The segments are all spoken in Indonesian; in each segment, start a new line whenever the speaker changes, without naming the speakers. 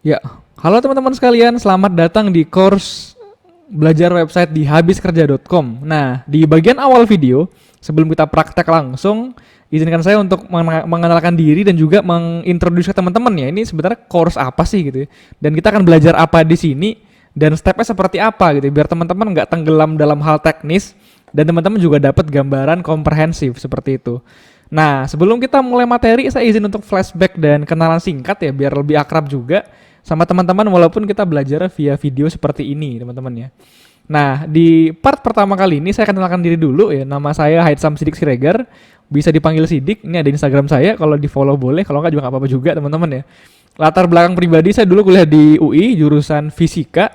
Ya, halo teman-teman sekalian, selamat datang di course belajar website di habiskerja.com. Nah, di bagian awal video, sebelum kita praktek langsung, izinkan saya untuk mengenalkan diri dan juga mengintroduce ke teman-teman ya. Ini sebenarnya course apa sih gitu ya. Dan kita akan belajar apa di sini dan stepnya seperti apa gitu ya, biar teman-teman nggak tenggelam dalam hal teknis dan teman-teman juga dapat gambaran komprehensif seperti itu. Nah, sebelum kita mulai materi, saya izin untuk flashback dan kenalan singkat ya, biar lebih akrab juga sama teman-teman walaupun kita belajar via video seperti ini teman-teman ya. Nah, di part pertama kali ini saya akan kenalkan diri dulu ya. Nama saya Haitsam Sidik Siregar, bisa dipanggil Sidik. Ini ada Instagram saya, kalau di follow boleh, kalau nggak juga nggak apa-apa juga teman-teman ya. Latar belakang pribadi, saya dulu kuliah di UI jurusan fisika,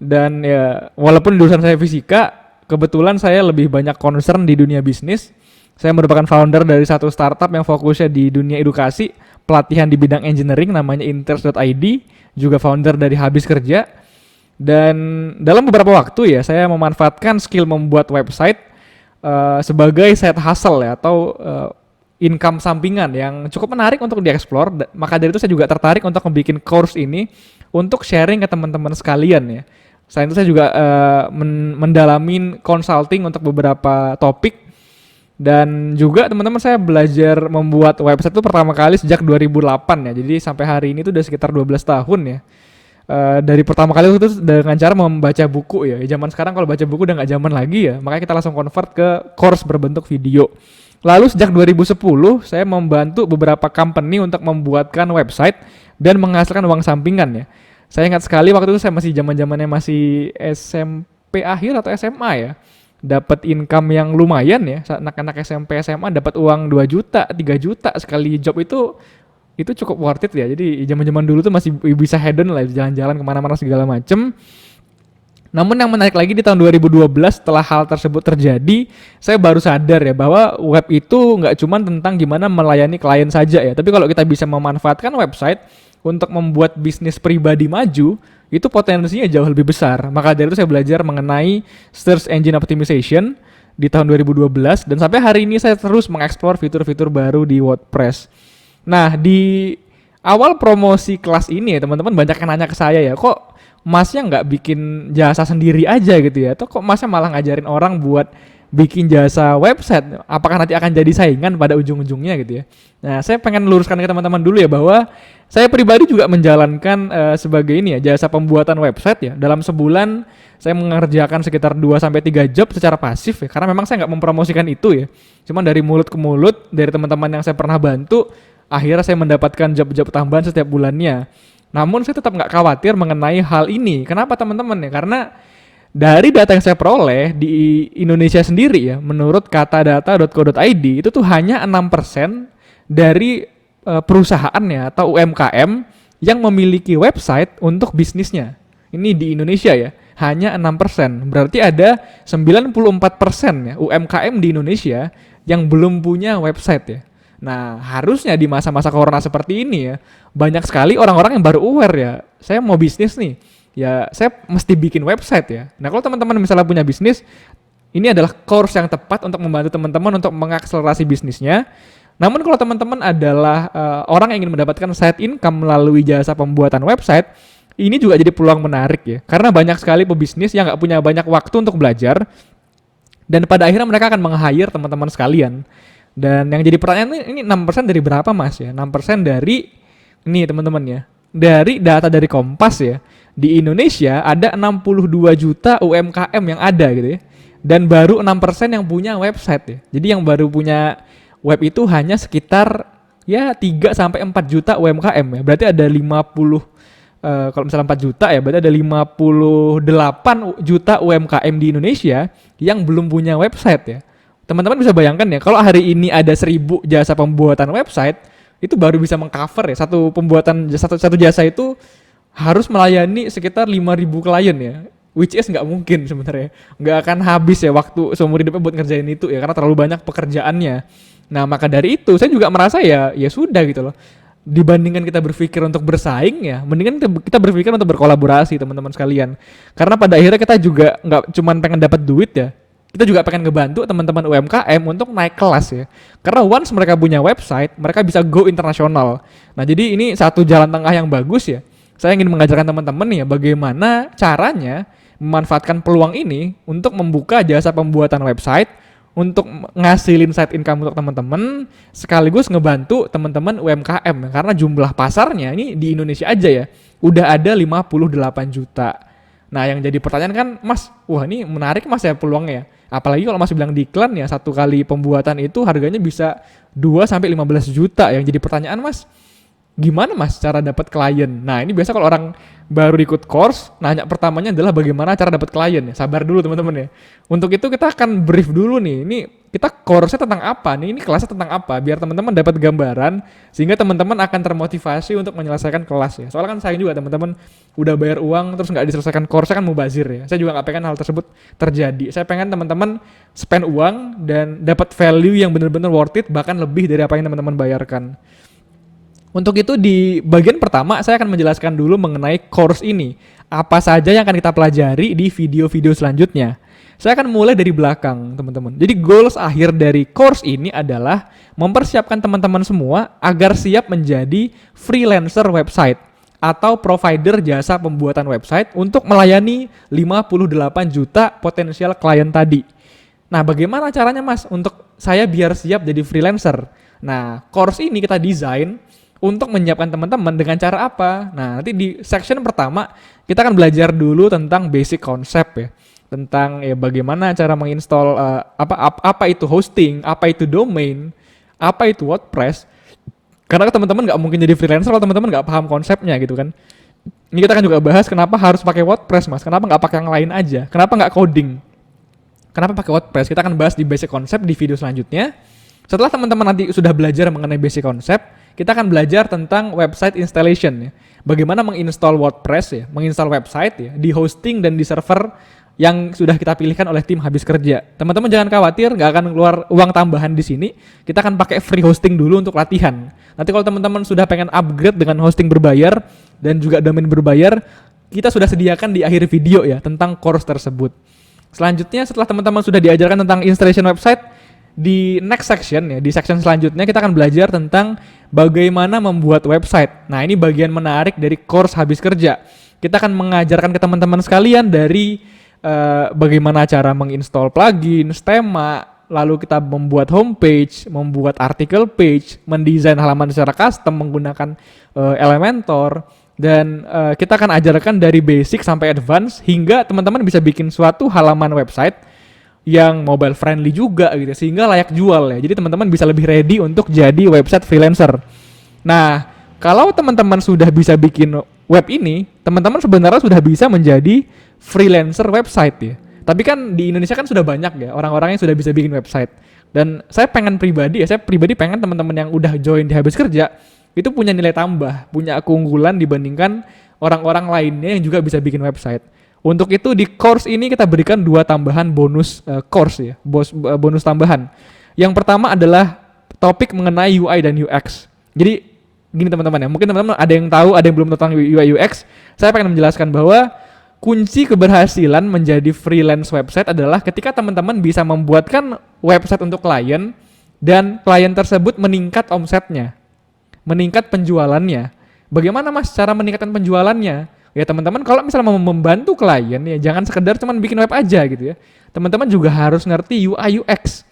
dan ya walaupun jurusan saya fisika, kebetulan saya lebih banyak concern di dunia bisnis. Saya merupakan founder dari satu startup yang fokusnya di dunia edukasi, pelatihan di bidang engineering namanya Inters.id, juga founder dari Habis Kerja. Dan dalam beberapa waktu ya saya memanfaatkan skill membuat website sebagai side hustle ya, atau income sampingan yang cukup menarik untuk dieksplor. Maka dari itu saya juga tertarik untuk membuat course ini untuk sharing ke teman-teman sekalian ya. Selain itu saya juga mendalamin consulting untuk beberapa topik. Dan juga teman-teman, saya belajar membuat website itu pertama kali sejak 2008 ya. Jadi sampai hari ini tuh udah sekitar 12 tahun ya. Dari pertama kali itu dengan cara membaca buku ya. Zaman sekarang kalau baca buku udah nggak zaman lagi ya. Makanya kita langsung convert ke course berbentuk video. Lalu sejak 2010 saya membantu beberapa company untuk membuatkan website dan menghasilkan uang sampingan ya. Saya ingat sekali waktu itu saya masih zaman-zamannya masih SMP akhir atau SMA ya, dapat income yang lumayan ya. Anak-anak SMP SMA dapat uang 2 juta, 3 juta sekali job, itu cukup worth it ya. Jadi zaman-zaman dulu tuh masih bisa hedon lah, jalan-jalan kemana-mana segala macem. Namun yang menarik lagi, di tahun 2012 setelah hal tersebut terjadi, saya baru sadar ya bahwa web itu nggak cuma tentang gimana melayani klien saja ya, tapi kalau kita bisa memanfaatkan website untuk membuat bisnis pribadi maju, itu potensinya jauh lebih besar. Maka dari itu saya belajar mengenai search engine optimization di tahun 2012, dan sampai hari ini saya terus mengeksplor fitur-fitur baru di WordPress. Nah, di awal promosi kelas ini ya teman-teman, banyak yang nanya ke saya ya, kok masnya nggak bikin jasa sendiri aja gitu ya, atau kok masnya malah ngajarin orang buat bikin jasa website, apakah nanti akan jadi saingan pada ujung-ujungnya gitu ya. Nah, saya pengen luruskan ke teman-teman dulu ya, bahwa saya pribadi juga menjalankan sebagai ini ya, jasa pembuatan website ya. Dalam sebulan saya mengerjakan sekitar 2-3 job secara pasif ya, karena memang saya nggak mempromosikan itu ya. Cuman dari mulut ke mulut, dari teman-teman yang saya pernah bantu, akhirnya saya mendapatkan job-job tambahan setiap bulannya. Namun saya tetap nggak khawatir mengenai hal ini. Kenapa teman-teman ya? Karena dari data yang saya peroleh di Indonesia sendiri ya, menurut katadata.co.id, itu tuh hanya 6% dari perusahaannya atau UMKM yang memiliki website untuk bisnisnya. Ini di Indonesia ya, hanya 6%. Berarti ada 94% ya UMKM di Indonesia yang belum punya website ya. Nah, harusnya di masa-masa corona seperti ini ya, banyak sekali orang-orang yang baru aware ya, saya mau bisnis nih, ya saya mesti bikin website ya. Nah, kalau teman-teman misalnya punya bisnis, ini adalah course yang tepat untuk membantu teman-teman untuk mengakselerasi bisnisnya. Namun kalau teman-teman adalah orang yang ingin mendapatkan side income melalui jasa pembuatan website, ini juga jadi peluang menarik ya. Karena banyak sekali pebisnis yang nggak punya banyak waktu untuk belajar, dan pada akhirnya mereka akan meng-hire teman-teman sekalian. Dan yang jadi pertanyaan, ini 6% dari berapa mas ya? 6% dari, ini teman-teman ya, dari data dari Kompas ya, di Indonesia ada 62 juta UMKM yang ada gitu ya, dan baru 6% yang punya website ya. Jadi yang baru punya web itu hanya sekitar ya 3-4 juta UMKM ya. Berarti ada 50, kalau misalnya 4 juta ya, berarti ada 58 juta UMKM di Indonesia yang belum punya website ya. Teman-teman bisa bayangkan ya, kalau hari ini ada 1000 jasa pembuatan website, itu baru bisa mengcover ya, satu jasa itu harus melayani sekitar 5.000 klien ya, which is nggak mungkin sebenarnya, nggak akan habis ya waktu seumur hidupnya buat ngerjain itu ya, karena terlalu banyak pekerjaannya. Nah, maka dari itu saya juga merasa ya sudah gitu loh, dibandingkan kita berpikir untuk bersaing ya, mendingan kita berpikir untuk berkolaborasi teman-teman sekalian, karena pada akhirnya kita juga nggak cuman pengen dapat duit ya, kita juga pengen ngebantu teman-teman UMKM untuk naik kelas ya. Karena once mereka punya website, mereka bisa go internasional. Nah, jadi ini satu jalan tengah yang bagus ya. Saya ingin mengajarkan teman-teman nih ya bagaimana caranya memanfaatkan peluang ini untuk membuka jasa pembuatan website, untuk ngasilin side income untuk teman-teman, sekaligus ngebantu teman-teman UMKM karena jumlah pasarnya ini di Indonesia aja ya udah ada 58 juta. Nah, yang jadi pertanyaan kan, Mas, wah ini menarik Mas ya peluangnya. Apalagi kalau Mas bilang di iklan ya, satu kali pembuatan itu harganya bisa 2 sampai 15 juta. Yang jadi pertanyaan, Mas, gimana Mas cara dapat klien? Nah, ini biasa kalau orang baru ikut course, nanya pertamanya adalah bagaimana cara dapat klien ya. Sabar dulu teman-teman ya. Untuk itu kita akan brief dulu nih. Ini kita course-nya tentang apa nih? Ini kelasnya tentang apa? Biar teman-teman dapat gambaran sehingga teman-teman akan termotivasi untuk menyelesaikan kelas ya. Soalnya kan saya juga teman-teman udah bayar uang terus nggak diselesaikan course-nya kan mubazir ya. Saya juga nggak pengen hal tersebut terjadi. Saya pengen teman-teman spend uang dan dapat value yang benar-benar worth it, bahkan lebih dari apa yang teman-teman bayarkan. Untuk itu di bagian pertama saya akan menjelaskan dulu mengenai course ini. Apa saja yang akan kita pelajari di video-video selanjutnya. Saya akan mulai dari belakang teman-teman. Jadi goals akhir dari course ini adalah mempersiapkan teman-teman semua agar siap menjadi freelancer website atau provider jasa pembuatan website untuk melayani 58 juta potensial klien tadi. Nah, bagaimana caranya Mas untuk saya biar siap jadi freelancer? Nah, course ini kita desain untuk menyiapkan teman-teman dengan cara apa? Nah, nanti di section pertama kita akan belajar dulu tentang basic konsep ya. Tentang ya bagaimana cara menginstall apa itu hosting, apa itu domain, apa itu WordPress. Karena teman-teman nggak mungkin jadi freelancer kalau teman-teman nggak paham konsepnya gitu kan. Ini kita akan juga bahas kenapa harus pakai WordPress Mas, kenapa nggak pakai yang lain aja, kenapa nggak coding, kenapa pakai WordPress. Kita akan bahas di basic konsep di video selanjutnya. Setelah teman-teman nanti sudah belajar mengenai basic konsep, kita akan belajar tentang website installation ya. Bagaimana menginstall WordPress ya, menginstal website ya, di hosting dan di server yang sudah kita pilihkan oleh tim habis kerja. Teman-teman jangan khawatir, nggak akan keluar uang tambahan di sini. Kita akan pakai free hosting dulu untuk latihan. Nanti kalau teman-teman sudah pengen upgrade dengan hosting berbayar dan juga domain berbayar, kita sudah sediakan di akhir video ya tentang course tersebut. Selanjutnya setelah teman-teman sudah diajarkan tentang installation website, di next section ya, di section selanjutnya kita akan belajar tentang bagaimana membuat website. Nah, ini bagian menarik dari course habis kerja. Kita akan mengajarkan ke teman-teman sekalian dari bagaimana cara menginstall plugin, tema, lalu kita membuat homepage, membuat artikel page, mendesain halaman secara custom menggunakan Elementor, dan kita akan ajarkan dari basic sampai advance hingga teman-teman bisa bikin suatu halaman website yang mobile friendly juga gitu sehingga layak jual ya. Jadi teman-teman bisa lebih ready untuk jadi website freelancer. Nah, kalau teman-teman sudah bisa bikin web ini, teman-teman sebenarnya sudah bisa menjadi freelancer website ya. Tapi kan di Indonesia kan sudah banyak ya orang-orang yang sudah bisa bikin website. Dan saya pribadi pengen teman-teman yang udah join di habis kerja itu punya nilai tambah, punya keunggulan dibandingkan orang-orang lainnya yang juga bisa bikin website. Untuk itu di course ini kita berikan 2 tambahan bonus course ya, bonus tambahan. Yang pertama adalah topik mengenai UI dan UX. Jadi gini teman-teman ya, mungkin teman-teman ada yang tahu, ada yang belum tentang UI UX. Saya pengen menjelaskan bahwa kunci keberhasilan menjadi freelance website adalah ketika teman-teman bisa membuatkan website untuk klien dan klien tersebut meningkat omsetnya, meningkat penjualannya. Bagaimana Mas cara meningkatkan penjualannya? Ya teman-teman kalau misalnya mau membantu klien ya jangan sekedar cuman bikin web aja gitu ya. Teman-teman juga harus ngerti UI UX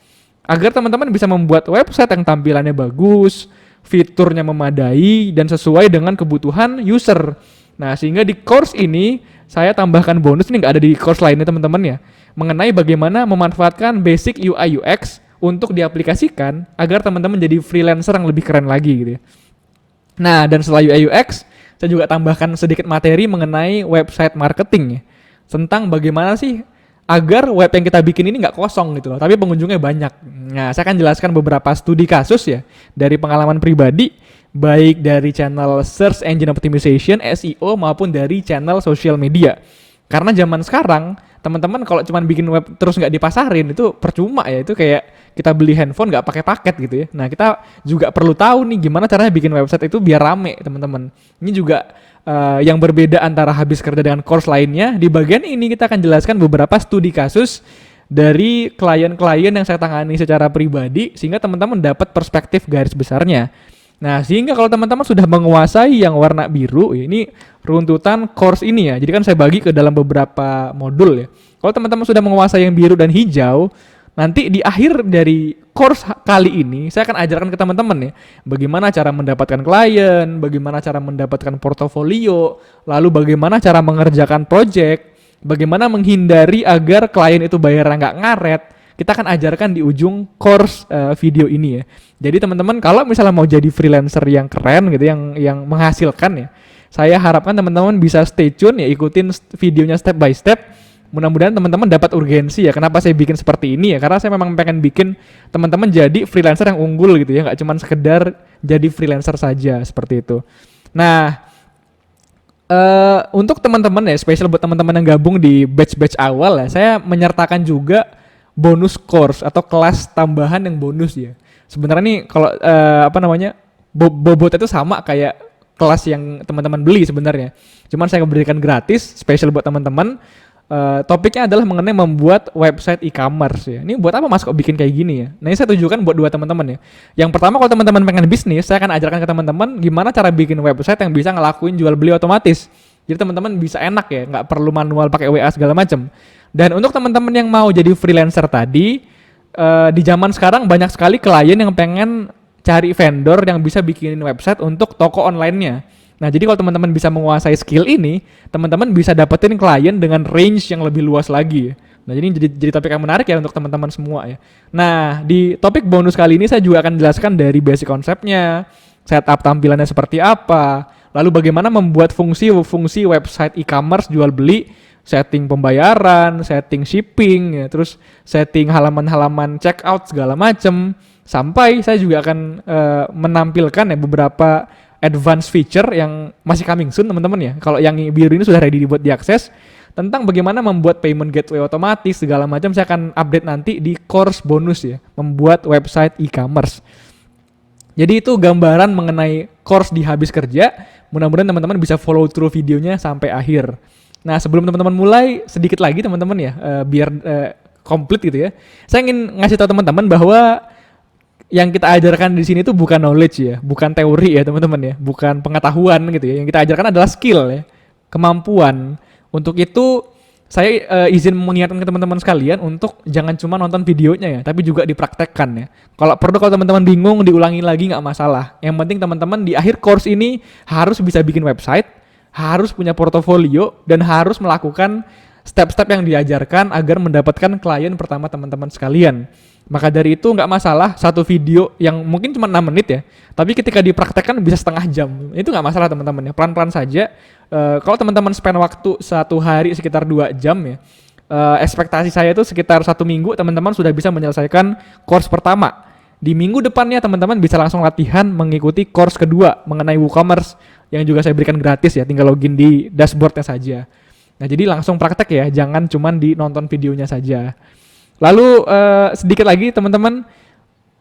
agar teman-teman bisa membuat website yang tampilannya bagus, fiturnya memadai dan sesuai dengan kebutuhan user. Nah, sehingga di course ini saya tambahkan bonus, ini nggak ada di course lainnya teman-teman ya, mengenai bagaimana memanfaatkan basic UI UX untuk diaplikasikan agar teman-teman jadi freelancer yang lebih keren lagi gitu ya. Nah, dan setelah UI UX saya juga tambahkan sedikit materi mengenai website marketing ya. Tentang bagaimana sih agar web yang kita bikin ini nggak kosong gitu loh, tapi pengunjungnya banyak. Nah, saya akan jelaskan beberapa studi kasus ya dari pengalaman pribadi, baik dari channel Search Engine Optimization (SEO) maupun dari channel social media. Karena zaman sekarang teman-teman kalau cuma bikin web terus nggak dipasarin itu percuma ya, itu kayak kita beli handphone nggak pakai paket gitu ya. Nah, kita juga perlu tahu nih gimana caranya bikin website itu biar rame teman-teman. Ini juga yang berbeda antara habis kerja dengan course lainnya. Di bagian ini kita akan jelaskan beberapa studi kasus dari klien-klien yang saya tangani secara pribadi sehingga teman-teman dapat perspektif garis besarnya. Nah, sehingga kalau teman-teman sudah menguasai yang warna biru, ini runtutan course ini ya. Jadi kan saya bagi ke dalam beberapa modul ya. Kalau teman-teman sudah menguasai yang biru dan hijau, nanti di akhir dari course kali ini saya akan ajarkan ke teman-teman ya, bagaimana cara mendapatkan klien, bagaimana cara mendapatkan portofolio, lalu bagaimana cara mengerjakan project, bagaimana menghindari agar klien itu bayarnya nggak ngaret. Kita akan ajarkan di ujung course video ini ya. Jadi teman-teman kalau misalnya mau jadi freelancer yang keren gitu, yang menghasilkan ya, saya harapkan teman-teman bisa stay tune ya, ikutin videonya step by step. Mudah-mudahan teman-teman dapat urgensi ya. Kenapa saya bikin seperti ini ya? Karena saya memang pengen bikin teman-teman jadi freelancer yang unggul gitu ya, nggak cuma sekedar jadi freelancer saja seperti itu. Nah, untuk teman-teman ya, spesial buat teman-teman yang gabung di batch-batch awal ya, saya menyertakan juga bonus course atau kelas tambahan yang bonus ya. Sebenarnya nih kalau bobotnya itu sama kayak kelas yang teman-teman beli sebenarnya. Cuman saya berikan gratis, spesial buat teman-teman. Topiknya adalah mengenai membuat website e-commerce ya. Ini buat apa Mas kok bikin kayak gini ya? Nah, ini saya tujukan buat dua teman-teman ya. Yang pertama, kalau teman-teman pengen bisnis, saya akan ajarkan ke teman-teman gimana cara bikin website yang bisa ngelakuin jual beli otomatis. Jadi teman-teman bisa enak ya, nggak perlu manual pakai WA segala macam. Dan untuk teman-teman yang mau jadi freelancer tadi, di zaman sekarang banyak sekali klien yang pengen cari vendor yang bisa bikinin website untuk toko online-nya. Nah, jadi kalau teman-teman bisa menguasai skill ini, teman-teman bisa dapetin klien dengan range yang lebih luas lagi. Nah, jadi topik yang menarik ya untuk teman-teman semua ya. Nah, di topik bonus kali ini saya juga akan jelaskan dari basic konsepnya, setup tampilannya seperti apa, lalu bagaimana membuat fungsi website e-commerce jual beli, setting pembayaran, setting shipping, ya, terus setting halaman-halaman checkout segala macam. Sampai saya juga akan menampilkan ya beberapa advanced feature yang masih coming soon teman-teman ya. Kalau yang biru ini sudah ready dibuat diakses, tentang bagaimana membuat payment gateway otomatis segala macam saya akan update nanti di course bonus ya, membuat website e-commerce. Jadi itu gambaran mengenai course di Habis Kerja. Mudah-mudahan teman-teman bisa follow through videonya sampai akhir. Nah, sebelum teman-teman mulai, sedikit lagi teman-teman ya, biar komplit gitu ya. Saya ingin ngasih tahu teman-teman bahwa yang kita ajarkan di sini itu bukan knowledge ya, bukan teori ya teman-teman ya, bukan pengetahuan gitu ya. Yang kita ajarkan adalah skill ya, kemampuan. Untuk itu saya izin mengingatkan ke teman-teman sekalian untuk jangan cuma nonton videonya ya, tapi juga dipraktekkan ya. Kalau teman-teman bingung diulangi lagi nggak masalah. Yang penting teman-teman di akhir course ini harus bisa bikin website, harus punya portofolio, dan harus melakukan step-step yang diajarkan agar mendapatkan klien pertama teman-teman sekalian. Maka dari itu nggak masalah satu video yang mungkin cuma 6 menit ya, tapi ketika dipraktekkan bisa setengah jam. Itu nggak masalah teman-teman ya, pelan-pelan saja. Kalau teman-teman spend waktu satu hari sekitar 2 jam ya, ekspektasi saya itu sekitar 1 minggu teman-teman sudah bisa menyelesaikan course pertama. Di minggu depannya teman-teman bisa langsung latihan mengikuti course kedua mengenai WooCommerce yang juga saya berikan gratis ya, tinggal login di dashboardnya saja. Nah, jadi langsung praktek ya, jangan cuma di nonton videonya saja. Lalu sedikit lagi teman-teman,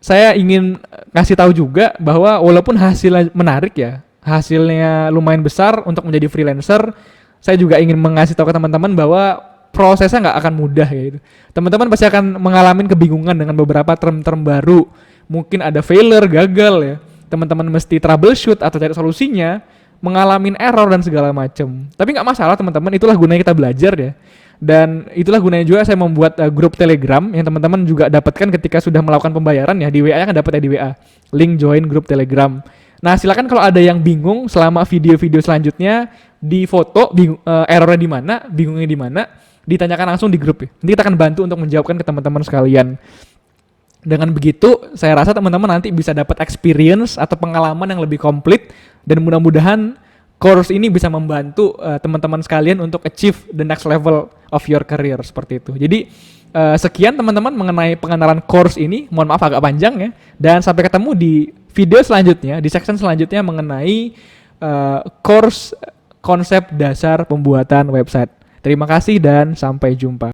saya ingin kasih tahu juga bahwa walaupun hasilnya menarik ya, hasilnya lumayan besar untuk menjadi freelancer, saya juga ingin mengasih tahu ke teman-teman bahwa prosesnya nggak akan mudah ya itu. Teman-teman pasti akan mengalami kebingungan dengan beberapa term-term baru, mungkin ada failure, gagal ya. Teman-teman mesti troubleshoot atau cari solusinya, mengalami error dan segala macam. Tapi nggak masalah teman-teman, itulah gunanya kita belajar ya. Dan itulah gunanya juga saya membuat grup Telegram yang teman-teman juga dapatkan ketika sudah melakukan pembayaran ya, di WA kan dapat ya di WA. Link join grup Telegram. Nah, silakan kalau ada yang bingung selama video-video selanjutnya di foto errornya di mana, bingungnya di mana, ditanyakan langsung di grup ya. Nanti kita akan bantu untuk menjawabkan ke teman-teman sekalian. Dengan begitu, saya rasa teman-teman nanti bisa dapat experience atau pengalaman yang lebih komplit, dan mudah-mudahan course ini bisa membantu teman-teman sekalian untuk achieve the next level of your career seperti itu. Jadi sekian teman-teman mengenai pengenalan course ini. Mohon maaf agak panjang ya. Dan sampai ketemu di video selanjutnya, di section selanjutnya mengenai course konsep dasar pembuatan website. Terima kasih dan sampai jumpa.